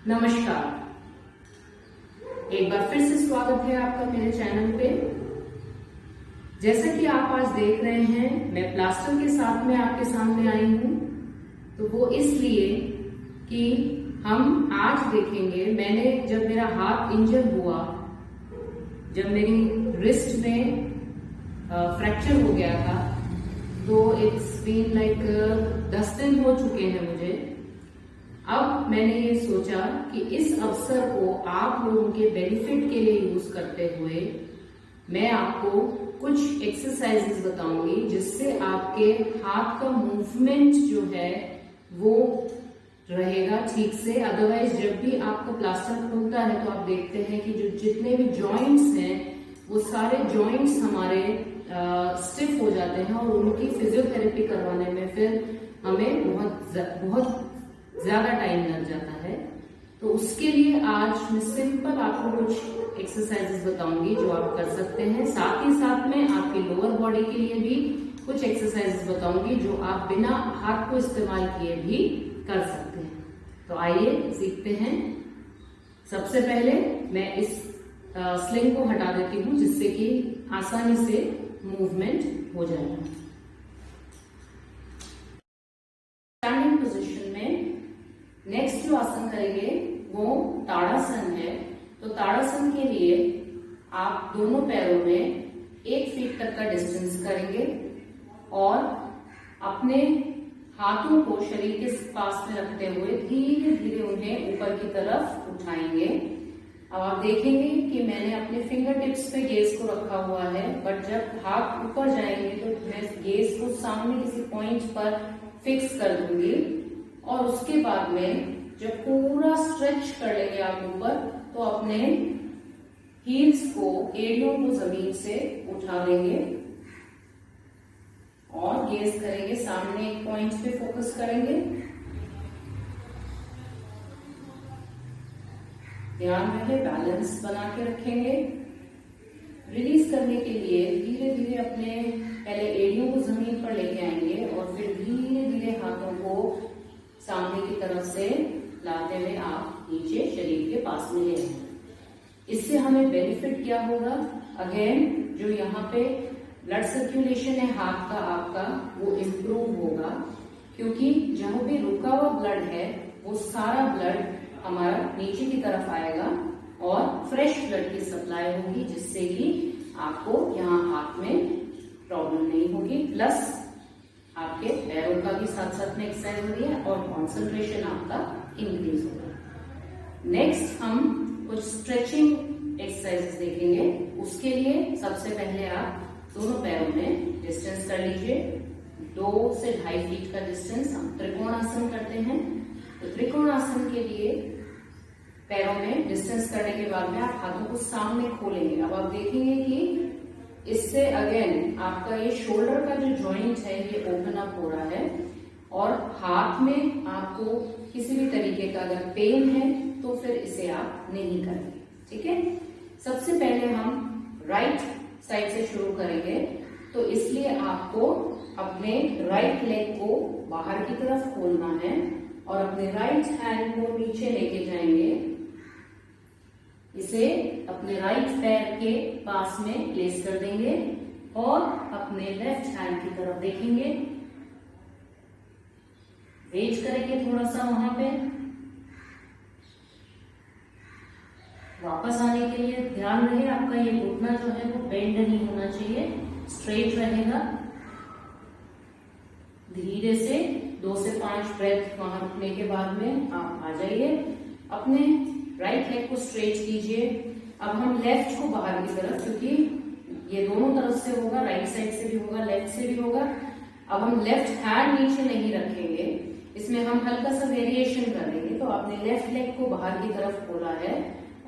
नमस्कार, एक बार फिर से स्वागत है आपका मेरे चैनल पे। जैसा कि आप आज देख रहे हैं, मैं प्लास्टर के साथ में आपके सामने आई हूँ। तो वो इसलिए कि हम आज देखेंगे, मैंने जब मेरा हाथ इंजर हुआ, जब मेरी रिस्ट में फ्रैक्चर हो गया था, तो इट्स बीन लाइक 10 दिन हो चुके हैं मुझे। अब मैंने ये सोचा कि इस अवसर को आप लोगों के बेनिफिट के लिए यूज करते हुए मैं आपको कुछ एक्सरसाइजेस बताऊंगी जिससे आपके हाथ का मूवमेंट जो है वो रहेगा ठीक से। अदरवाइज जब भी आपका प्लास्टर खुलता है तो आप देखते हैं कि जो जितने भी जॉइंट्स हैं वो सारे जॉइंट्स हमारे स्टिफ हो जाते हैं और उनकी फिजियोथेरेपी करवाने में फिर हमें बहुत ज्यादा टाइम लग जाता है। तो उसके लिए आज मैं सिंपल आपको कुछ एक्सरसाइजेस बताऊंगी जो आप कर सकते हैं। साथ ही साथ में आपकी लोअर बॉडी के लिए भी कुछ एक्सरसाइजेस बताऊंगी जो आप बिना हाथ को इस्तेमाल किए भी कर सकते हैं। तो आइए सीखते हैं। सबसे पहले मैं इस स्लिंग को हटा देती हूँ जिससे कि आसानी से मूवमेंट हो जाएगा। स्टैंडिंग पोजीशन में नेक्स्ट जो आसन करेंगे वो ताड़ासन है। तो ताड़ासन के लिए आप दोनों पैरों में 1 फीट तक का डिस्टेंस करेंगे और अपने हाथों को शरीर के पास में रखते हुए धीरे धीरे उन्हें ऊपर की तरफ उठाएंगे। अब आप देखेंगे कि मैंने अपने फिंगर टिप्स पे गेज को रखा हुआ है, बट जब हाथ ऊपर जाएंगे तो मैं गेज को सामने किसी पॉइंट पर फिक्स कर दूंगी और उसके बाद में जब पूरा स्ट्रेच कर लेंगे आप ऊपर तो अपने हील्स को, एड़ियों को जमीन से उठा लेंगे और गेज करेंगे, सामने एक पॉइंट पे फोकस करेंगे। ध्यान रहे, बैलेंस बना के रखेंगे। रिलीज करने के लिए धीरे धीरे अपने पहले एड़ियों को जमीन पर लेके आएंगे और फिर धीरे धीरे हाथों को सामने की तरफ से लाते हुए आप नीचे शरीर के पास में ले आएंगे। इससे हमें बेनिफिट क्या होगा? अगेन जो यहाँ पे ब्लड सर्कुलेशन है हाथ का आपका वो इम्प्रूव होगा, क्योंकि जहां भी रुका हुआ ब्लड है वो सारा ब्लड हमारा नीचे की तरफ आएगा और फ्रेश ब्लड की सप्लाई होगी, जिससे कि आपको यहाँ हाथ में प्रॉब्लम नहीं होगी। प्लस आपके पैरों का भी साथ साथ में एक्सरसाइज हो रही है और कॉन्सेंट्रेशन आपका इंक्रीज होगा। नेक्स्ट हम कुछ स्ट्रेचिंग एक्सरसाइजेस देखेंगे। उसके लिए सबसे पहले आप दोनों पैरों में डिस्टेंस कर लीजिए, 2 से 2.5 फीट का डिस्टेंस। हम त्रिकोणासन करते हैं। तो त्रिकोणासन के लिए पैरों में डिस्टेंस करने के बाद में आप हाथों को सामने खोलेंगे। अब आप देखेंगे कि इससे अगेन आपका ये शोल्डर का जो जॉइंट है ये ओपन अप हो रहा है और हाथ में आपको किसी भी तरीके का अगर पेन है तो फिर इसे आप नहीं करेंगे। ठीक है, सबसे पहले हम राइट साइड से शुरू करेंगे। तो इसलिए आपको अपने राइट लेग को बाहर की तरफ खोलना है और अपने राइट हैंड को नीचे लेके जाएंगे। इसे अपने राइट पैर के पास में प्लेस कर देंगे और अपने लेफ्ट हैंड की तरफ देखेंगे, वेट करेंगे थोड़ा सा वहां पे। वापस आने के लिए ध्यान रहे आपका ये घुटना जो है वो बेंड नहीं होना चाहिए, स्ट्रेट रहेगा। धीरे से 2 से 5 ब्रेथ वहां रुकने के बाद में आप आ जाइए। अपने राइट लेग को स्ट्रेट कीजिए। अब हम लेफ्ट को बाहर की तरफ, क्योंकि ये दोनों तरफ से होगा, राइट साइड से भी होगा, लेफ्ट से भी होगा। अब हम लेफ्ट हैंड नीचे नहीं रखेंगे, इसमें हम हल्का सा वेरिएशन कर देंगे। तो आपने लेफ्ट लेग को बाहर की तरफ खोला है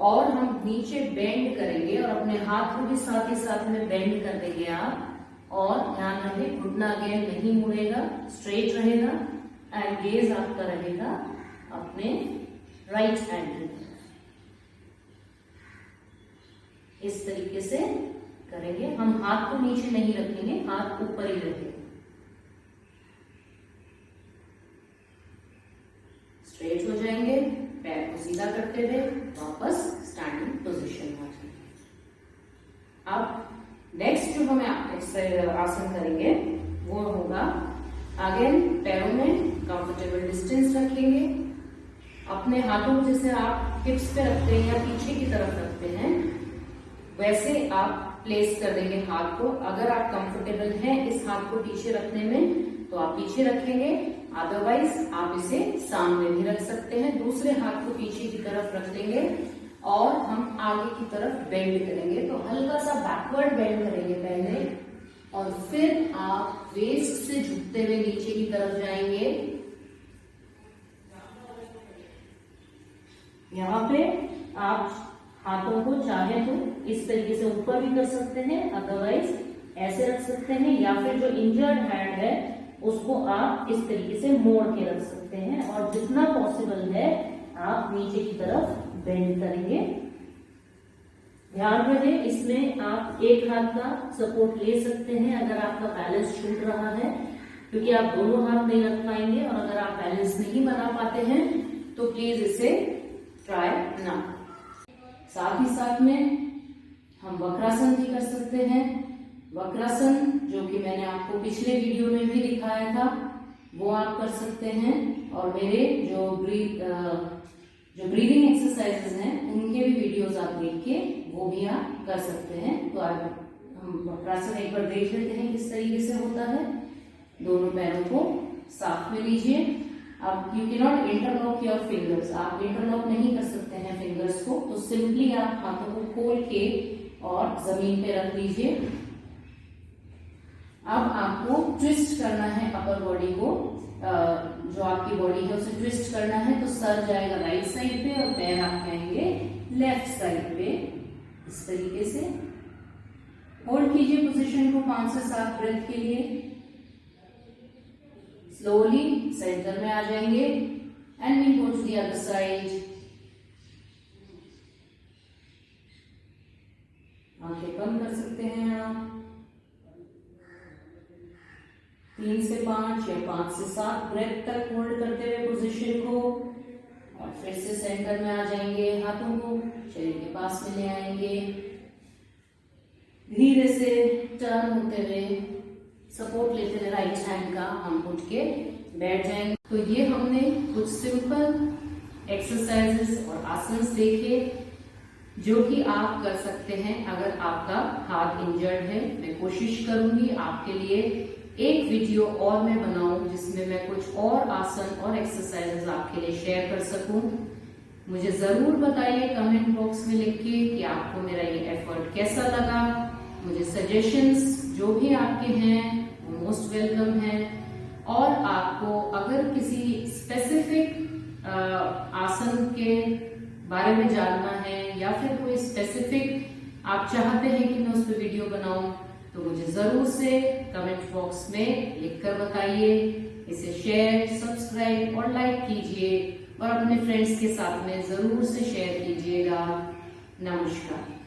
और हम नीचे बेंड करेंगे और अपने हाथ को भी साथ ही साथ में बेंड कर देंगे आप। और ध्यान रहे घुटना अगेन नहीं मुड़ेगा, स्ट्रेट रहेगा एंड गेज आपका रहेगा अपने राइट हैंड की तरफ। इस तरीके से करेंगे। हम हाथ को नीचे नहीं रखेंगे, हाथ ऊपर ही रखेंगे। स्ट्रेट हो जाएंगे, पैर को सीधा करते हुए वापस स्टैंडिंग पोजीशन में आ जाएंगे। अब नेक्स्ट जो हम एक्सरसाइज आसन करेंगे वो होगा, अगेन पैरों में कंफर्टेबल डिस्टेंस रखेंगे। अपने हाथों को जैसे आप हिप्स पे रखते हैं या पीछे की तरफ रखते हैं वैसे आप प्लेस कर देंगे हाथ को। अगर आप कंफर्टेबल हैं इस हाथ को पीछे रखने में तो आप पीछे रखेंगे, अदरवाइज आप इसे सामने भी रख सकते हैं। दूसरे हाथ को पीछे की तरफ रख देंगे और हम आगे की तरफ बेंड करेंगे। तो हल्का सा बैकवर्ड बेंड करेंगे पहले और फिर आप वेस्ट से झुकते हुए नीचे की तरफ जाएंगे। यहाँ पे आप हाथों को चाहे तो इस तरीके से ऊपर भी कर सकते हैं, अदरवाइज ऐसे रख सकते हैं, या फिर जो इंजर्ड हैंड है उसको आप इस तरीके से मोड़ के रख सकते हैं और जितना पॉसिबल है आप नीचे की तरफ बेंड करेंगे। ध्यान रहे इसमें आप एक हाथ का सपोर्ट ले सकते हैं अगर आपका बैलेंस छूट रहा है, क्योंकि आप दोनों हाथ नहीं रख पाएंगे और अगर आप बैलेंस नहीं बना पाते हैं तो प्लीज इसे ट्राई ना। साथ ही साथ में हम वक्रासन भी कर सकते हैं। वक्रासन जो कि मैंने आपको पिछले वीडियो में भी दिखाया था वो आप कर सकते हैं, और मेरे जो ब्रीदिंग एक्सरसाइजेस हैं उनके भी वीडियोस आप देख के वो भी आप कर सकते हैं। तो हम वक्रासन एक बार देख लेते हैं किस तरीके से होता है। दोनों पैरों को साथ में लीजिए। अब you can not interlock your fingers, आप इंटरलॉक नहीं कर सकते हैं फिंगर्स को, तो सिंपली आप हाथों को खोल के और जमीन पे रख लीजिए। अब आपको ट्विस्ट करना है अपर बॉडी को, जो आपकी बॉडी है उसे ट्विस्ट करना है। तो सर जाएगा राइट साइड पे और पैर आप जाएंगे लेफ्ट साइड पे, इस तरीके से होल्ड कीजिए पोजीशन को 5 से 7 ब्रेथ के लिए। स्लोली सेंटर में आ जाएंगे and we go to the other side. आंखें बंद कर सकते हैं आप। 3 से 5 या 5 से 7 ब्रेथ तक होल्ड करते हुए पोजीशन को, और फिर से सेंटर में आ जाएंगे। हाथों को शरीर के पास में ले आएंगे। धीरे से टर्न होते हुए सपोर्ट लेते हुए राइट हैंड का हम उठ के बैठ जाएंगे। तो ये हमने कुछ सिंपल एक्सरसाइजेस और आसन्स देखे जो कि आप कर सकते हैं अगर आपका हाथ इंजर्ड है। मैं कोशिश करूंगी आपके लिए एक वीडियो और मैं बनाऊं जिसमें मैं कुछ और आसन और एक्सरसाइजेस आपके लिए शेयर कर सकूं। मुझे जरूर बताइए कमेंट बॉक्स में लिख के कि आपको मेरा ये एफर्ट कैसा लगा। मुझे सजेशंस जो भी आपके हैं वो मोस्ट वेलकम है। और आपको अगर किसी स्पेसिफिक आसन के बारे में जानना है या फिर कोई स्पेसिफिक आप चाहते हैं कि मैं उस पर वीडियो बनाऊं तो मुझे जरूर से कमेंट बॉक्स में लिखकर बताइए। इसे शेयर, सब्सक्राइब और लाइक कीजिए और अपने फ्रेंड्स के साथ में जरूर से शेयर कीजिएगा। नमस्कार।